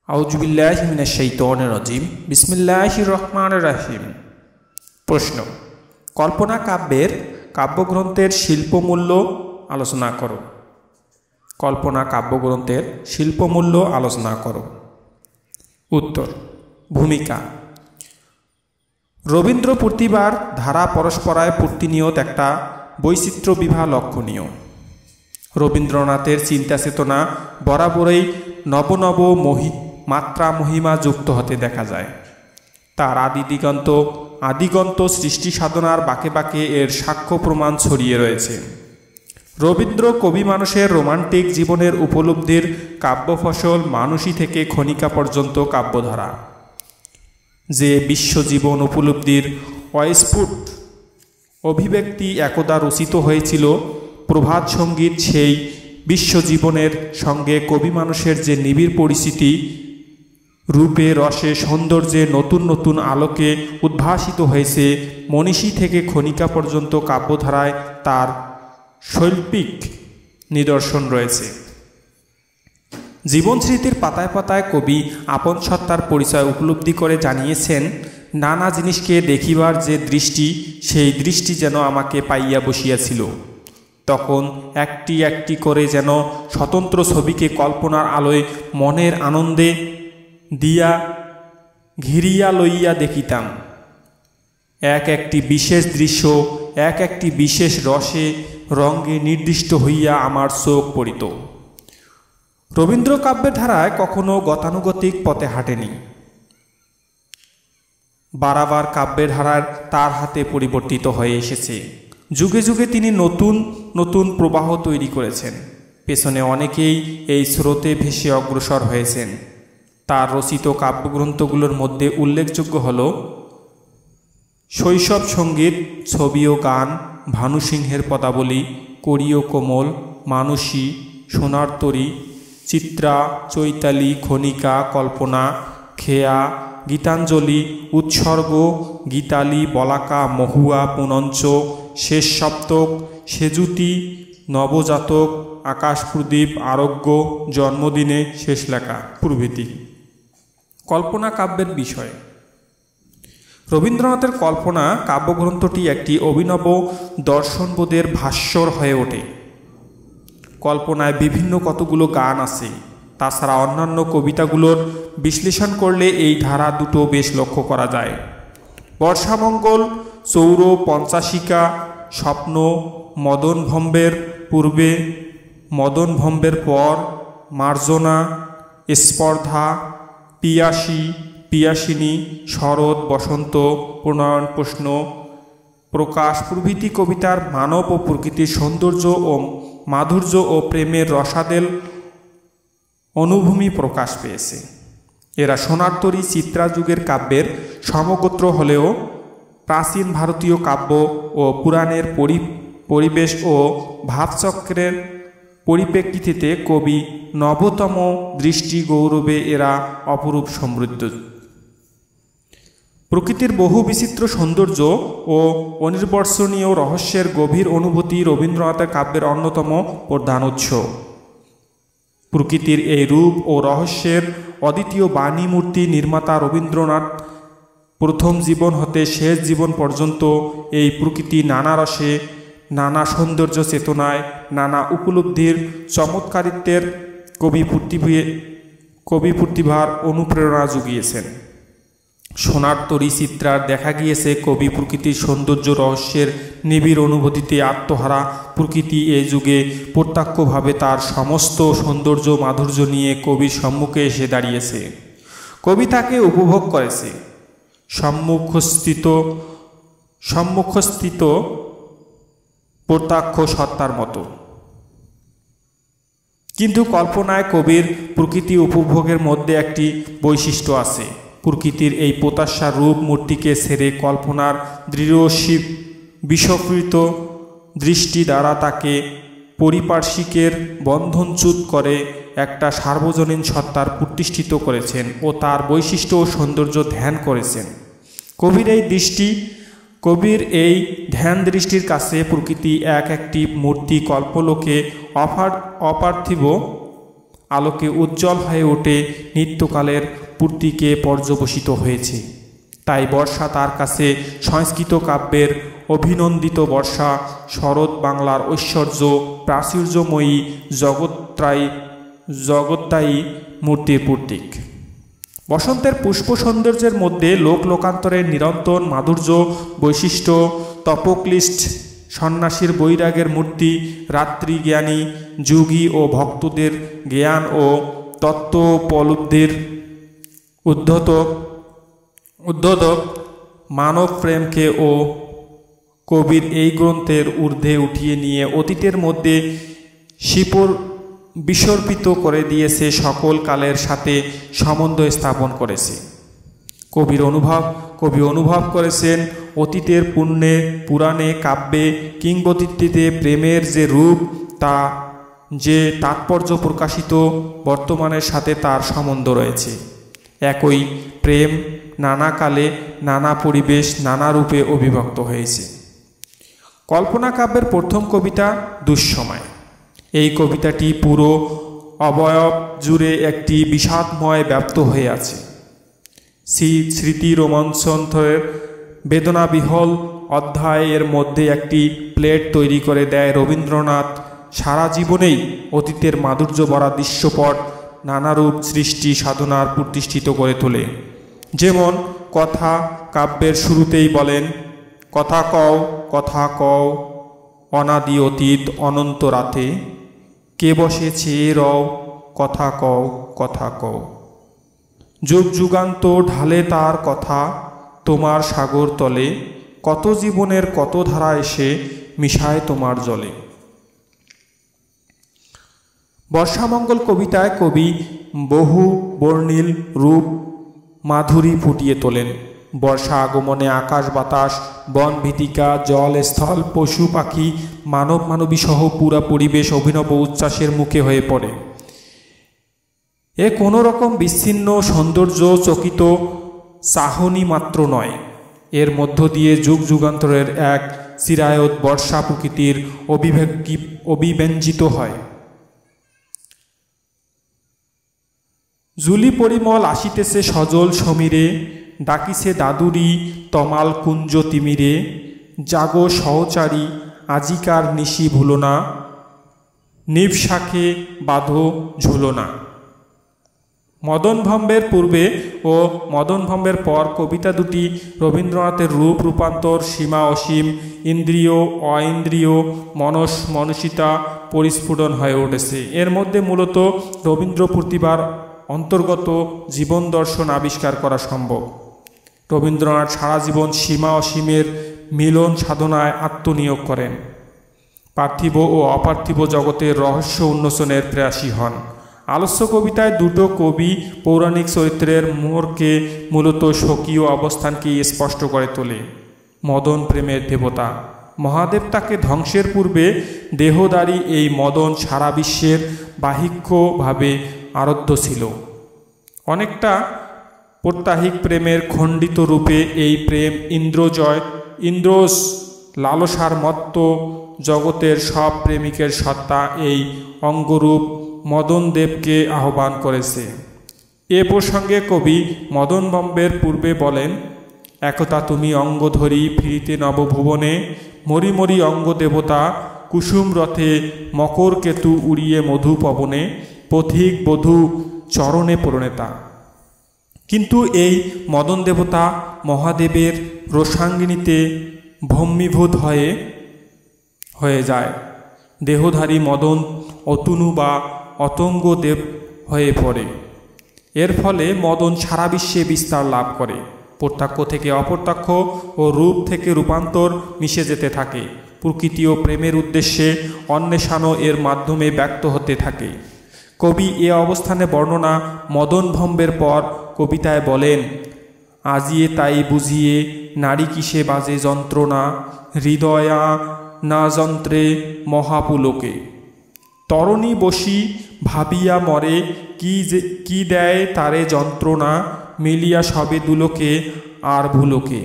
আউযুবিল্লাহি মিনাশ শাইতানির রাজিম। বিসমিল্লাহির রহমানির রহিম। প্রশ্ন: কল্পনা কাব্যের কাব্যগ্রন্থের শিল্পমূল্য আলোচনা করো। কল্পনা কাব্যগ্রন্থের শিল্পমূল্য আলোচনা করো। উত্তর: ভূমিকা। রবীন্দ্র প্রতিভার ধারা পরস্পরায় প্রতিনিয়ত একটা বৈচিত্র্য বিবাহ লক্ষণীয়। রবীন্দ্রনাথের চিন্তা চেতনা বরাবরই নব নব মাত্রা মহিমা যুক্ত হতে দেখা যায়। তার আদিগন্ত সৃষ্টি সাধনার বাঁকে বাঁকে এর সাক্ষ্য প্রমাণ ছড়িয়ে রয়েছে। রবীন্দ্র কবি মানুষের রোমান্টিক জীবনের উপলব্ধির কাব্যফসল মানুষই থেকে খনিকা পর্যন্ত কাব্যধারা, যে বিশ্বজীবন উপলব্ধির অস্ফুট অভিব্যক্তি একদা রচিত হয়েছিল প্রভাত সঙ্গীত, সেই বিশ্বজীবনের সঙ্গে কবি মানুষের যে নিবিড় পরিচিতি, রূপে রসে সৌন্দর্যে নতুন নতুন আলোকে উদ্ভাসিত হয়েছে মনীষী থেকে খনিকা পর্যন্ত কাব্যধারায় তার শৈল্পিক নিদর্শন রয়েছে। জীবনস্মৃতির পাতায় পাতায় কবি আপন সত্তার পরিচয় উপলব্ধি করে জানিয়েছেন, নানা জিনিসকে দেখিবার যে দৃষ্টি, সেই দৃষ্টি যেন আমাকে পাইয়া বসিয়াছিল। তখন একটি একটি করে যেন স্বতন্ত্র ছবিকে কল্পনার আলোয় মনের আনন্দে দিয়া ঘিরিয়া লইয়া দেখিতাম। এক একটি বিশেষ দৃশ্য এক একটি বিশেষ রসে রঙ্গে নির্দিষ্ট হইয়া আমার চোখ পড়িত। রবীন্দ্র কাব্যের ধারায় কখনো গতানুগতিক পথে হাঁটেনি। বারবার কাব্যের ধারার তার হাতে পরিবর্তিত হয়ে এসেছে। যুগে যুগে তিনি নতুন নতুন প্রবাহ তৈরি করেছেন। পেছনে অনেকেই এই স্রোতে ভেসে অগ্রসর হয়েছেন। তার রচিত কাব্যগ্রন্থগুলোর মধ্যে উল্লেখযোগ্য হল শৈশব সঙ্গীত, ছবি ও গান, ভানু সিংহের পদাবলী, করি ও কোমল, মানসী, সোনার তরী, চিত্রা, চৈতালি, খনিকা, কল্পনা, খেয়া, গীতাঞ্জলি, উৎসর্গ, গীতালি, বলাকা, মহুয়া, পুনঞ্চ, শেষ সপ্তক, সেজুতি, নবজাতক, আকাশ প্রদীপ, আরোগ্য, জন্মদিনে শেষ লেখা প্রভৃতি। কল্পনা কাব্যের বিষয়। রবীন্দ্রনাথের কল্পনা কাব্যগ্রন্থটি একটি অভিনব দর্শনবোধের ভাস্বর হয়ে ওঠে। কল্পনায় বিভিন্ন কতগুলো গান আছে। তাছাড়া অন্যান্য কবিতাগুলোর বিশ্লেষণ করলে এই ধারা দুটো বেশ লক্ষ্য করা যায়। বর্ষামঙ্গল, চৌর, পঞ্চাশিকা, স্বপ্ন, মদনভম্বের পূর্বে, মদনভম্বের পর, মার্জনা, স্পর্ধা, পিয়াসী, পিয়াসিনী, শরৎ, বসন্ত, প্রণয়ন, প্রশ্ন, প্রকাশ প্রভৃতি কবিতার মানব ও প্রকৃতির সৌন্দর্য ও মাধুর্য ও প্রেমের রসাদেল অনুভূমি প্রকাশ পেয়েছে। এরা সোনার তরী, চিত্রা যুগের কাব্যের সমগোত্র হলেও প্রাচীন ভারতীয় কাব্য ও পুরাণের পরিবেশ ও ভাবচক্রের পরিপ্রেক্ষিতে কবি নবতম দৃষ্টি গৌরবে এরা অপরূপ সমৃদ্ধ। প্রকৃতির বহু বিচিত্র সৌন্দর্য ও অনির্বচনীয় রহস্যের গভীর অনুভূতি রবীন্দ্রনাথের কাব্যের অন্যতম প্রধান উৎস। প্রকৃতির এই রূপ ও রহস্যের অদ্বিতীয় বাণী মূর্তি নির্মাতা রবীন্দ্রনাথ প্রথম জীবন হতে শেষ জীবন পর্যন্ত এই প্রকৃতি নানা রসে, নানা সৌন্দর্য চেতনায়, নানা উপলব্ধির চমৎকারিত্বের কবি প্রতিভার অনুপ্রেরণা জুগিয়েছেন। সোনার তরী, চিত্রার দেখা গিয়েছে কবি প্রকৃতির সৌন্দর্য রহস্যের নিবিড় অনুভূতিতে আত্মহারা। প্রকৃতি এ যুগে প্রত্যক্ষভাবে তার সমস্ত সৌন্দর্য মাধুর্য নিয়ে কবির সম্মুখে এসে দাঁড়িয়েছে। কবি তাকে উপভোগ করেছে সম্মুখস্থিত প্রত্যক্ষ সত্তার মতো। কিন্তু কল্পনায় কবির প্রকৃতি উপভোগের মধ্যে একটি বৈশিষ্ট্য আছে। প্রকৃতির এই প্রত্যাশার রূপ মূর্তিকে ছেড়ে কল্পনার দৃঢ় বিস্ফীত দৃষ্টি দ্বারা তাকে পারিপার্শ্বিকের বন্ধনচ্যুত করে একটা সার্বজনীন সত্তার প্রতিষ্ঠিত করেছেন ও তার বৈশিষ্ট্য ও সৌন্দর্য ধ্যান করেছেন। কবির এই ধ্যান দৃষ্টির কাছে প্রকৃতি এক একটি মূর্তি কল্পলোকে অপার্থিব আলোকে উজ্জ্বল হয়ে ওঠে নিত্যকালের পূর্তিকে পর্যবসিত হয়েছে। তাই বর্ষা তার কাছে সংস্কৃত কাব্যের অভিনন্দিত বর্ষা, শরৎ বাংলার ঐশ্বর্য, প্রাচুর্যময়ী জগত্তায়ী মূর্তির প্রতীক। বসন্তের পুষ্প সৌন্দর্যের মধ্যে লোকান্তরের নিরন্তর মাধুর্য বৈশিষ্ট্য, তপক্লিষ্ট সন্ন্যাসীর বৈরাগের মূর্তি, রাত্রিজ্ঞানী যোগী ও ভক্তদের জ্ঞান ও তত্ত্বোপলব্ধির উদ্বোধক মানব প্রেমকে ও কবির এই গ্রন্থের ঊর্ধ্বে উঠিয়ে নিয়ে অতীতের মধ্যে বিসর্পিত করে দিয়েছে, সকল কালের সাথে সম্বন্ধ স্থাপন করেছে। কবি অনুভব করেছেন অতীতের পুরাণে কাব্যে কিংবদন্তিতে প্রেমের যে রূপ, তা যে তাৎপর্য প্রকাশিত, বর্তমানের সাথে তার সম্বন্ধ রয়েছে। একই প্রেম নানা কালে, নানা পরিবেশ, নানা রূপে অভিব্যক্ত হয়েছে। কল্পনা কাব্যের প্রথম কবিতা দুঃসময়। এই কবিতাটি পুরো অবয়ব জুড়ে একটি বিষাদময় ব্যাপ্ত হয়ে আছে। স্মৃতি রোমাঞ্চের বেদনাবিহল অধ্যায়ের মধ্যে একটি প্লেট তৈরি করে দেয় রবীন্দ্রনাথ। সারা জীবনেই অতীতের মাধুর্য ভরা দৃশ্যপট নানারূপ সৃষ্টি সাধনার প্রতিষ্ঠিত করে তোলে। যেমন কথা কাব্যের শুরুতেই বলেন, কথা কও অনাদি অতীত অনন্ত রাতে, কে বসে চেয়ে রও কথা কও। যুগ যুগান্ত ঢালে তার কথা তোমার সাগর তলে, কত জীবনের কত ধারা এসে মিশায় তোমার জলে। বর্ষামঙ্গল কবিতায় কবি বহু বর্ণিল রূপ মাধুরী ফুটিয়ে তোলেন। বর্ষা আগমনে আকাশ বাতাস, বন ভিতিকা, জল স্থল, পশু পাখি, মানবী সহ পুরা পরিবেশ অভিনব উচ্ছ্বাসের মুখে হয়ে পড়ে। এ কোনো রকম বিচ্ছিন্ন সৌন্দর্য চকিত চাহনি মাত্র নয়, এর মধ্য দিয়ে যুগ যুগান্তরের এক চিরায়ত বর্ষা প্রকৃতির অভিব্যঞ্জিত হয়। জুলি পরিমল আসিতেছে সজল সমীরে, ডাকিছে দাদুরি তমাল কুঞ্জ তিমিরে, জাগো সহচারী আজিকার নিশি ভুলো না, নিবশাখে বাঁধো ঝুলনা। মদনভম্বের পূর্বে ও মদনভম্বের পর কবিতা দুটি রবীন্দ্রনাথের রূপ রূপান্তর, সীমা অসীম, ইন্দ্রিয় অইন্দ্রিয় মনসিতা পরিস্ফুটন হয়ে উঠেছে। এর মধ্যে মূলত রবীন্দ্র প্রতিভার অন্তর্গত জীবন দর্শন আবিষ্কার করা সম্ভব। রবীন্দ্রনাথ সারা জীবন সীমা অসীমের মিলন সাধনায় আত্মনিয়োগ করেন। পার্থিব ও অপার্থিব জগতের রহস্য উন্মোচনের প্রয়াসী হন। আলস্য কবিতায় দুটো কবি পৌরাণিক চরিত্রের মোড়কে মূলত স্বকীয় অবস্থানকে স্পষ্ট করে তোলে। মদন প্রেমের দেবতা মহাদেব তাকে ধ্বংসের পূর্বে দেহদারী এই মদন সারা বিশ্বের বাহিক্যভাবে আরাধ্য ছিল। অনেকটা প্রত্যাহিক প্রেমের খণ্ডিত রূপে এই প্রেম ইন্দ্রজ লালসার মত্ত জগতের সব প্রেমিকের সত্তা এই অঙ্গরূপ মদন দেবকে আহ্বান করেছে। এ প্রসঙ্গে কবি মদনভম্বের পূর্বে বলেন, একতা তুমি অঙ্গ ধরি ফিরিতে নবভুবনে, মরি মরি অঙ্গ দেবতা কুসুম রথে, মকর কেতু উড়িয়ে মধু পবনে, পথিক বধূ চরণে প্রণেতা। কিন্তু এই মদন দেবতা মহাদেবের রসাঙ্গিনীতে ভম্মীভূত হয়ে যায়। দেহধারী মদন অতনু বা অতঙ্গ দেব হয়ে পড়ে। এর ফলে মদন সারা বিশ্বে বিস্তার লাভ করে। প্রত্যক্ষ থেকে অপ্রত্যক্ষ ও রূপ থেকে রূপান্তর মিশে যেতে থাকে। প্রকৃতি ও প্রেমের উদ্দেশ্যে অন্বেষণও এর মাধ্যমে ব্যক্ত হতে থাকে। কবি এ অবস্থানে বর্ণনা মদনভম্বের পর কবিতায় বলেন, আজিয়ে তাই বুঝিয়ে নারী কিসে বাজে যন্ত্রণা, হৃদয়া না যন্ত্রে মহাপুলকে, তরণী বসি ভাবিয়া মরে, কি দেয় তারে যন্ত্রণা, মিলিয়া সবে দুলোকে আর ভুলোকে।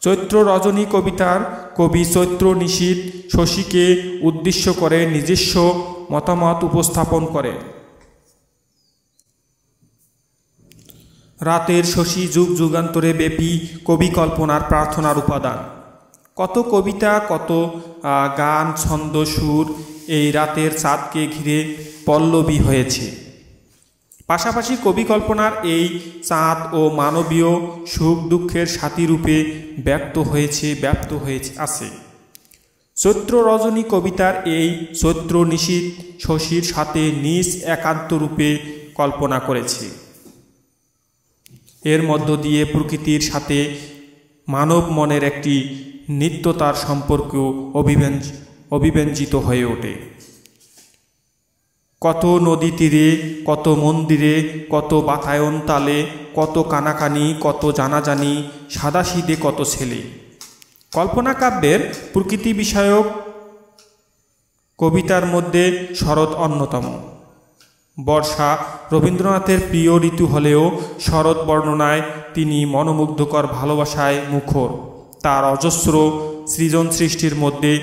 চৈত্র রজনী কবিতার কবি চৈত্র নিশীথ শশীকে উদ্দেশ্য করে নিজস্ব মতামত উপস্থাপন করেন। রাতের শশী যুগ যুগান্তরে ব্যাপী কবি কল্পনার প্রার্থনার উপাদান। কত কবিতা, কত গান, ছন্দ, সুর এই রাতের চাঁদকে ঘিরে পল্লবী হয়েছে। পাশাপাশি কবি কল্পনার এই চাঁদ ও মানবীয় সুখ দুঃখের সাথী রূপে ব্যক্ত হয়েছে আছে। চৈত্র রজনী কবিতার এই চৈত্র নিশীথ শশীর সাথে নিজ একান্ত রূপে কল্পনা করেছে। এর মধ্য দিয়ে প্রকৃতির সাথে মানব মনের একটি নিত্যতার সম্পর্ক অভিব্যঞ্জিত হয়ে ওঠে। কত নদী তীরে, কত মন্দিরে, কত বাতায়ন তালে, কত কানাকানি, কত জানাজানি, সাদাসিধে কত ছেলে। কল্পনা কাব্যের প্রকৃতি বিষয়ক কবিতার মধ্যে শরৎ অন্যতম। বর্ষা রবীন্দ্রনাথের প্রিয় ঋতু হলেও শরৎ বর্ণনায় তিনি মনোমুগ্ধকর ভালোবাসায় মুখর। তার অজস্র সৃজন সৃষ্টির মধ্যে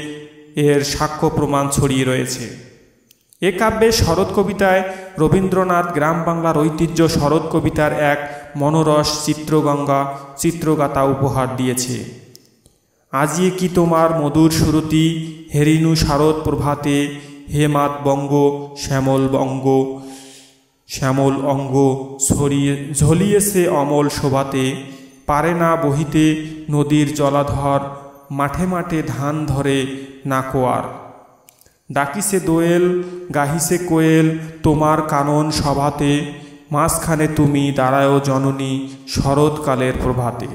এর সাক্ষ্য প্রমাণ ছড়িয়ে রয়েছে। এ কাব্যে শরৎ কবিতায় রবীন্দ্রনাথ গ্রাম বাংলার ঐতিহ্য শরৎ কবিতার এক মনোরস চিত্রগাথা উপহার দিয়েছে। আজিয়ে কি তোমার মধুর সুরতি, হেরিনু শারদ প্রভাতে, হেমাত বঙ্গ শ্যামল অঙ্গ ঝলিয়েছে অমল শোভাতে, পারে না বহিতে নদীর জলাধর, মাঠে মাঠে ধান ধরে না কোয়ার, ডাকিছে দোয়েল গাহিছে কোয়েল তোমার কানন সভাতে, মাঝখানে তুমি দাঁড়ায়ও জননী শরৎকালের প্রভাতে।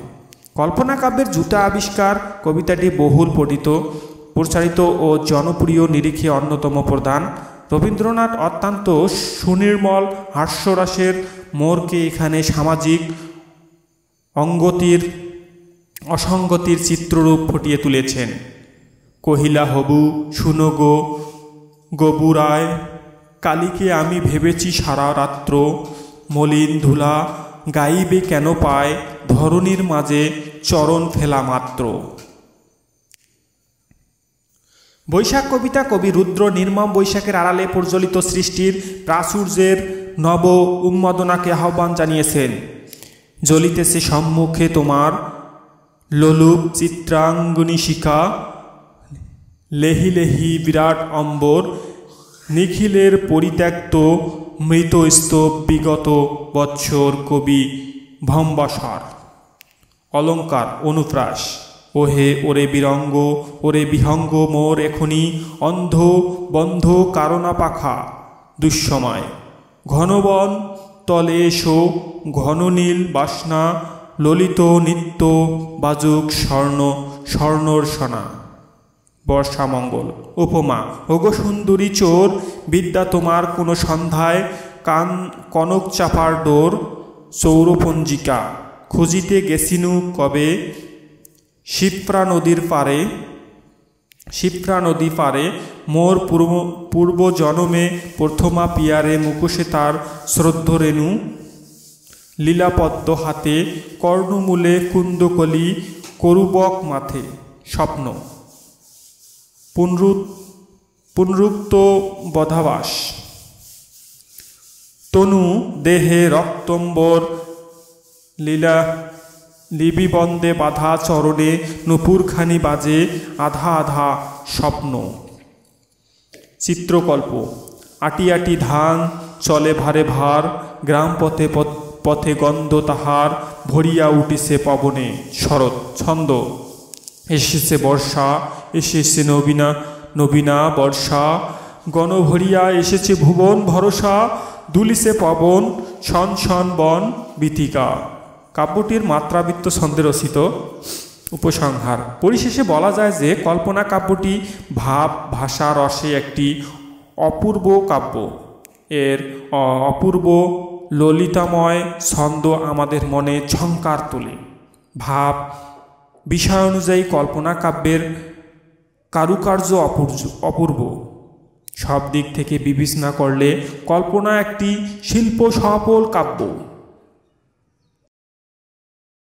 কল্পনা কাব্যের জুতা আবিষ্কার কবিতাটি বহুল প্রচারিত ও জনপ্রিয় নিরিখে অন্যতম প্রধান। রবীন্দ্রনাথ অত্যন্ত সুনির্মল হাস্যরসের মোড়কে এখানে সামাজিক অসঙ্গতির চিত্ররূপ ফুটিয়ে তুলেছেন। কহিলা হবু শুনো গো গবুরায়, কালীকে আমি ভেবেছি সারা রাত্র, মলিন ধুলা গাইবে কেন পায়, ধরণীর মাঝে চরণ ফেলা মাত্র। বৈশাখ কবিতা কবি রুদ্র নির্মম বৈশাখের আড়ালে প্রজ্বলিত সৃষ্টির প্রাচুর্যের নব উন্মাদনাকে আহ্বান জানিয়েছেন। জ্বলিতেছে সম্মুখে তোমার লোলুপ চিত্রাঙ্গনী শিখা, লেহি লেহি বিরাট অম্বর, নিখিলের পরিত্যক্ত মৃত স্তূপ বিগত বৎসর কবি ভম্বাসার। অলঙ্কার অনুপ্রাস, ওহে ওরে বিরঙ্গ, ওরে বিহঙ্গ মোর এখনি, অন্ধ বন্ধ কারণা পাখা দুঃসময়, ঘনবন তলে এসো ঘননীল বাসনা, ললিত নিত্য বাজুক স্বর্ণর সোনা। বর্ষামঙ্গল উপমা, ওগো সুন্দরী চোর, বিদ্যা তোমার কোনো সন্ধ্যায়, কনক চাপার ডোর, চৌরপঞ্জিকা খুঁজিতে গেছিনু কবে, শিপ্রা নদী পারে, মোর পূর্ব জনমে প্রথমা পিয়ারে, মুখোশে তার শ্রদ্ধরেণু, লীলাপদ্ম হাতে, কর্ণমূলে কুন্দকলি, করুবক মাথে। স্বপ্ন পুনরুক্ত বধাবাস, তনু দেহে রক্তম্বর, লিবিবন্দে বাধা চরণে, নুপুরখানি বাজে আধা আধা স্বপ্ন। চিত্রকল্প, আটি আটি ধান চলে ভারে ভার, গ্রাম পথে পথে গন্ধ তাহার, ভরিয়া উঠিছে পবনে। শরৎ ছন্দ, এসেছে বর্ষা, এসেছে নবীনা বর্ষা, গণভরিয়া এসেছে ভুবন ভরসা, দুলিছে পবন শন শন বন বীথিকা। কাব্যটির মাত্রাবৃত্ত ছন্দে রচিত। উপসংহার, পরিশেষে বলা যায় যে কল্পনা কাব্যটি ভাব ভাষা রসে একটি অপূর্ব কাব্য। এর অপূর্ব ললিতাময় ছন্দ আমাদের মনে ঝংকার তোলে। ভাব বিষয় অনুযায়ী কল্পনা কাব্যের কারুকার্য অপূর্ব। সব দিক থেকে বিবেচনা করলে কল্পনা একটি শিল্প সফল কাব্য।